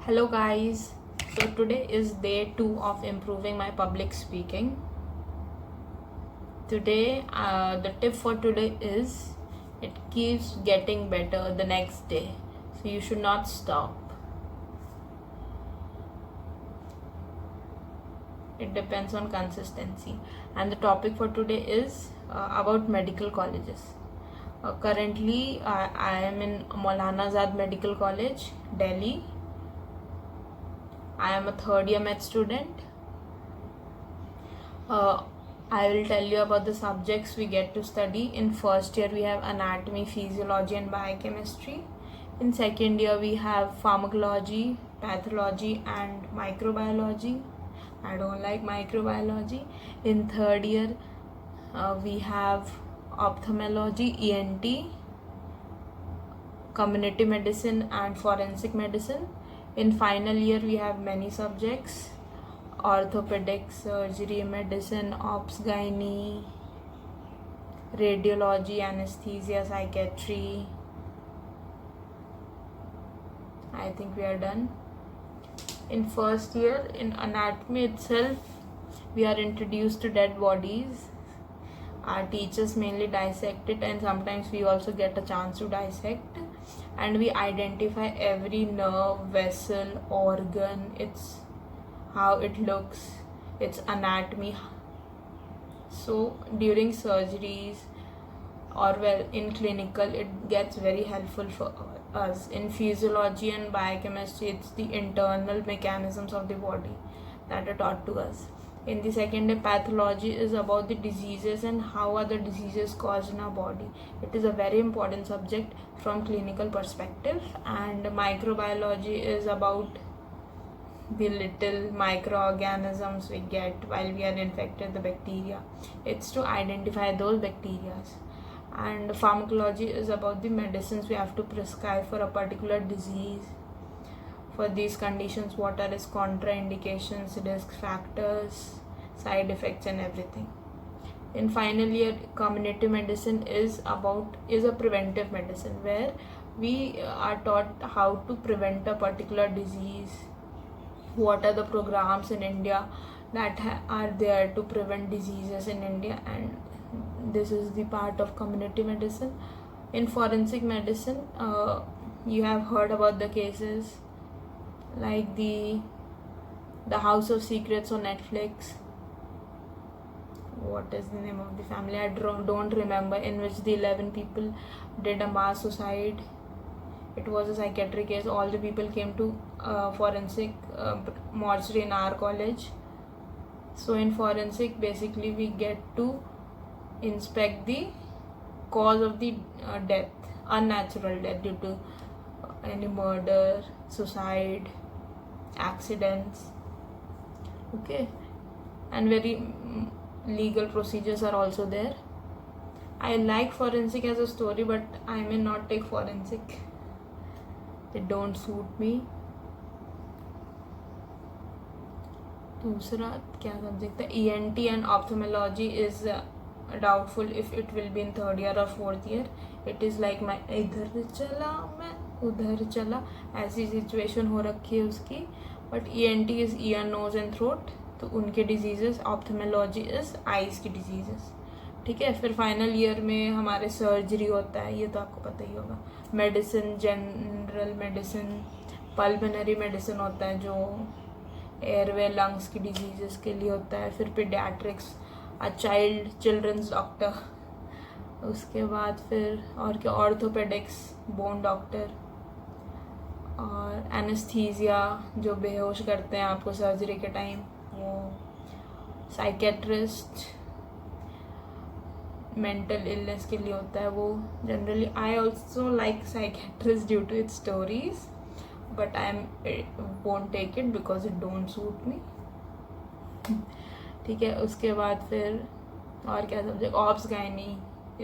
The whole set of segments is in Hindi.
Hello guys, so today is day 2 of improving my public speaking. Today, the tip for today is it keeps getting better the next day, so you should not stop. It depends on consistency, and the topic for today is about medical colleges. Currently, I am in Maulana Azad Medical College, Delhi. I am a third year med student. I will tell you about the subjects we get to study. In first year we have anatomy, physiology and biochemistry. In second year we have pharmacology, pathology and microbiology. I don't like microbiology. In third year we have ophthalmology, ENT, community medicine and forensic medicine. In final year we have many subjects: orthopedic, surgery, medicine, ops, gynae, radiology, anesthesia, psychiatry. I think we are done. In first year, in anatomy itself, we are introduced to dead bodies. Our teachers mainly dissect it, and sometimes we also get a chance to dissect, and we identify every nerve, vessel, organ, its how it looks, its anatomy. So during surgeries or in clinical, it gets very helpful for us. In physiology and biochemistry, it's the internal mechanisms of the body that are taught to us. In the second day, pathology is about the diseases and how are the diseases caused in our body. It is a very important subject from clinical perspective. And microbiology is about the little microorganisms we get while we are infected, the bacteria. It's to identify those bacteria. And pharmacology is about the medicines we have to prescribe for a particular disease. For these conditions, what are its contraindications, risk factors, side effects and everything. In final year, community medicine is a preventive medicine where we are taught how to prevent a particular disease. What are the programs in India that are there to prevent diseases in India, and this is the part of community medicine. In forensic medicine, you have heard about the cases like the House of Secrets on Netflix. What is the name of the family? I don't remember. In which the 11 people did a mass suicide. It was a psychiatric case. All the people came to forensic mortuary in our college. So in forensic, basically we get to inspect the cause of the death, unnatural death due to any murder, suicide, accidents. Okay, and very legal procedures are also there. I like forensic as a story, but I may not take forensic. It don't suit me. दूसरा क्या सब्जेक्ट है? ENT and ophthalmology is doubtful if it will be in third year or fourth year. It is like my इधर चला मैं उधर चला, ऐसी सिचुएशन हो रखी है उसकी. But ENT is ear, nose and throat, तो उनके डिजीजेस. ऑप्थेमोलॉजी इज आइज की डिजीजेस. ठीक है. फिर फाइनल ईयर में हमारे सर्जरी होता है, ये तो आपको पता ही होगा. Medicine, general medicine, pulmonary medicine होता है जो एयरवे, लंग्स की डिजीजेस के लिए होता है. फिर पीडियाट्रिक्स, चिल्ड्रंस डॉक्टर. उसके बाद फिर और क्या, ऑर्थोपेडिक्स, बोन डॉक्टर. और एनेस्थीसिया जो बेहोश करते हैं आपको सर्जरी के टाइम, वो. साइकेट्रिस्ट मेंटल इलनेस के लिए होता है वो. Generally I also like psychiatrist due to its stories, but I won't take it because it don't suit me. ठीक है. उसके बाद फिर और क्या सब्जेक्ट, ऑप्स गायनी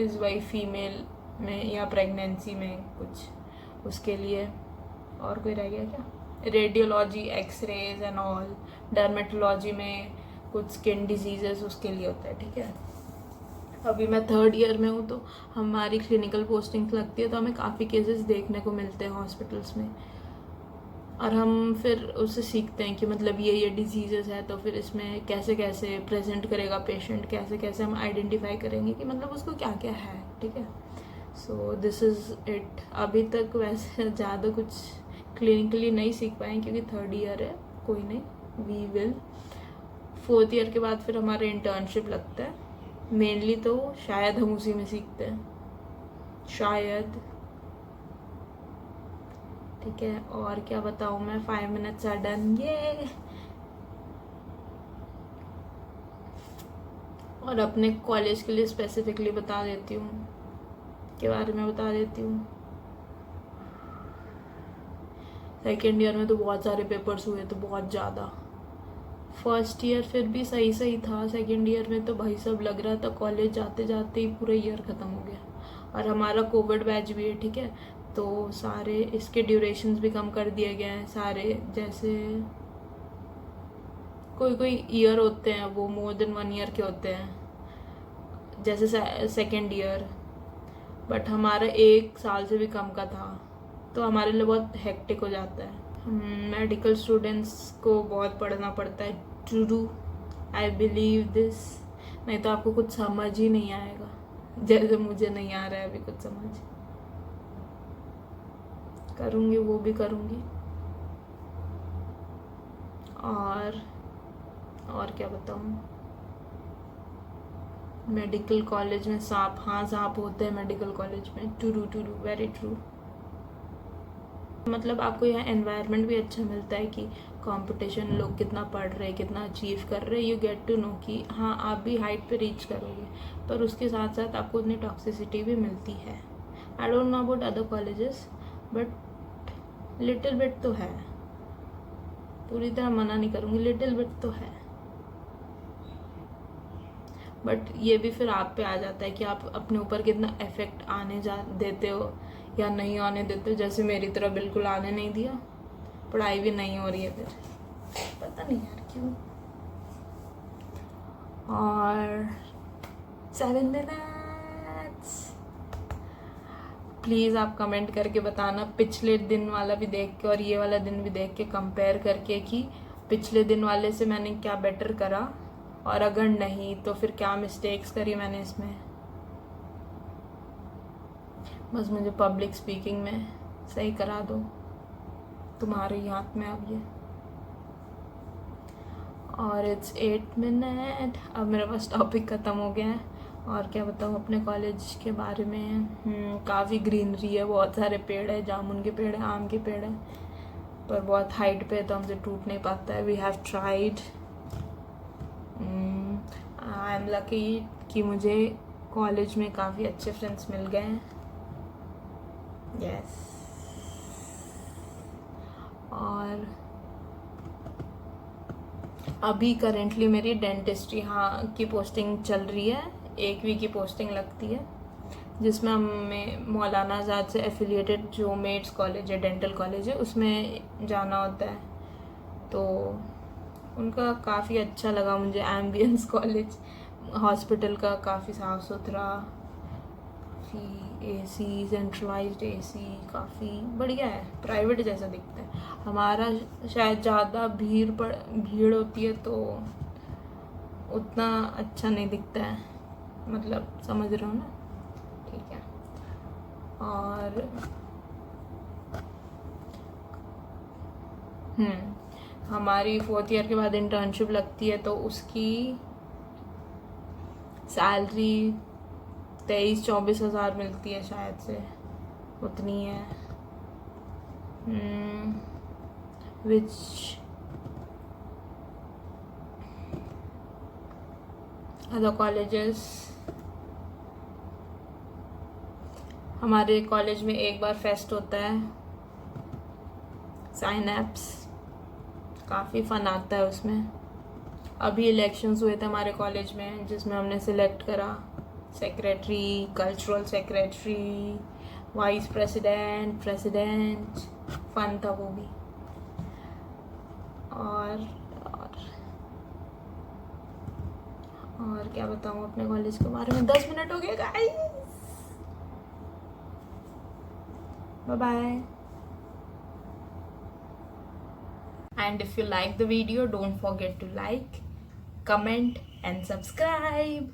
इज वही फीमेल में या प्रेगनेंसी में कुछ, उसके लिए. और कोई रह गया क्या? Radiology, x rays and all. Dermatology में कुछ स्किन डिजीजेस, उसके लिए होता है. ठीक है. अभी मैं थर्ड ईयर में हूँ, तो हमारी क्लिनिकल पोस्टिंग्स लगती है, तो हमें काफ़ी केसेस देखने को मिलते हैं हॉस्पिटल्स में. और हम फिर उससे सीखते हैं कि मतलब ये डिजीजेस है, तो फिर इसमें कैसे कैसे प्रेजेंट करेगा पेशेंट, कैसे कैसे हम आइडेंटिफाई करेंगे कि मतलब उसको क्या क्या है, ठीक है। So this is it. अभी तक वैसे ज़्यादा कुछ क्लिनिकली नहीं सीख पाए क्योंकि 3rd ईयर है, कोई नहीं, वी विल। 4th ईयर के बाद फिर हमारा इंटर्नशिप लगता है मेनली, तो शायद हम उसी में सीखते हैं, शायद, ठीक है। और क्या बताऊँ मैं, 5 मिनट्स आर डन, ये। और अपने कॉलेज के लिए स्पेसिफिकली बता देती हूँ, के बारे में बता देती हूँ। 2nd ईयर में तो बहुत सारे पेपर्स हुए, तो बहुत ज़्यादा। 1st ईयर फिर भी सही सही था, 2nd ईयर में तो भाई सब लग रहा था कॉलेज जाते जाते ही पूरा ईयर ख़त्म हो गया। और हमारा कोविड बैच भी है, ठीक है, तो सारे इसके ड्यूरेशंस भी कम कर दिए गए हैं सारे। जैसे कोई कोई ईयर होते हैं वो मोर देन 1 ईयर के होते हैं, जैसे 2nd ईयर, बट हमारा 1 साल से भी कम का था, तो हमारे लिए बहुत हेक्टिक हो जाता है। मेडिकल स्टूडेंट्स को बहुत पढ़ना पड़ता है, ट्रू, आई बिलीव दिस, नहीं तो आपको कुछ समझ ही नहीं आएगा, जैसे मुझे नहीं आ रहा है अभी कुछ समझ। करूँगी, वो भी करूँगी। और क्या बताऊँ, मेडिकल कॉलेज में सांप, हाँ सांप होते हैं मेडिकल कॉलेज में, ट्रू, वेरी ट्रू। मतलब आपको यहाँ एनवायरनमेंट भी अच्छा मिलता है कि कंपटीशन, लोग कितना पढ़ रहे हैं, कितना अचीव कर रहे हैं, यू गेट टू नो कि हाँ आप भी हाइट पे रीच करोगे, पर उसके साथ साथ आपको उतनी टॉक्सिसिटी भी मिलती है। I don't know about other colleges, but little bit तो है, पूरी तरह मना नहीं करूँगी, लिटिल बिट तो है। बट ये भी फिर आप पे आ जाता है कि आप अपने ऊपर कितना इफेक्ट देते हो या नहीं आने देते हो। जैसे मेरी तरह बिल्कुल आने नहीं दिया, पढ़ाई भी नहीं हो रही है, फिर पता नहीं यार क्यों। और 7 मिनट्स, प्लीज़ आप कमेंट करके बताना पिछले दिन वाला भी देख के और ये वाला दिन भी देख के कंपेयर करके कि पिछले दिन वाले से मैंने क्या बेटर करा, और अगर नहीं तो फिर क्या मिस्टेक्स करी मैंने इसमें। बस मुझे पब्लिक स्पीकिंग में सही करा दो, तुम्हारे ही हाथ में अब ये। और इट्स 8 मिनट, अब मेरे पास टॉपिक ख़त्म हो गया है। और क्या बताऊँ अपने कॉलेज के बारे में, काफ़ी ग्रीनरी है, बहुत सारे पेड़ है, जामुन के पेड़ है, आम के पेड़ है, पर बहुत हाइट पे है तो हमसे टूट नहीं पाता है। We have tried, I am lucky कि मुझे कॉलेज में काफ़ी अच्छे फ्रेंड्स मिल गए हैं, यस। और अभी करेंटली मेरी डेंटिस्ट्री की पोस्टिंग चल रही है, 1 वीक की पोस्टिंग लगती है, जिसमें हमें मौलाना आज़ाद से एफिलिएटेड जो मेड्स कॉलेज है, डेंटल कॉलेज है, उसमें जाना होता है। तो उनका काफ़ी अच्छा लगा मुझे, एम्बियंस कॉलेज हॉस्पिटल का काफ़ी साफ़ सुथरा, काफ़ी AC, सेंट्रलाइज्ड AC, काफ़ी बढ़िया है, प्राइवेट जैसा दिखता है। हमारा शायद ज़्यादा भीड़ होती है तो उतना अच्छा नहीं दिखता है, मतलब समझ रहे हो ना, ठीक है। और हमारी 4th ईयर के बाद इंटर्नशिप लगती है, तो उसकी सैलरी 23-24 हज़ार मिलती है, शायद से उतनी है, विच अदर कॉलेजेस। हमारे कॉलेज में एक बार फेस्ट होता है, साइनैप्स, काफ़ी फ़न आता है उसमें। अभी इलेक्शंस हुए थे हमारे कॉलेज में, जिसमें हमने सिलेक्ट करा secretary, cultural secretary, vice president, fun था वो भी। और क्या बताऊँ अपने कॉलेज के बारे में, 10 मिनट हो गए guys, bye bye. And if you like the video, don't forget to like, comment and subscribe.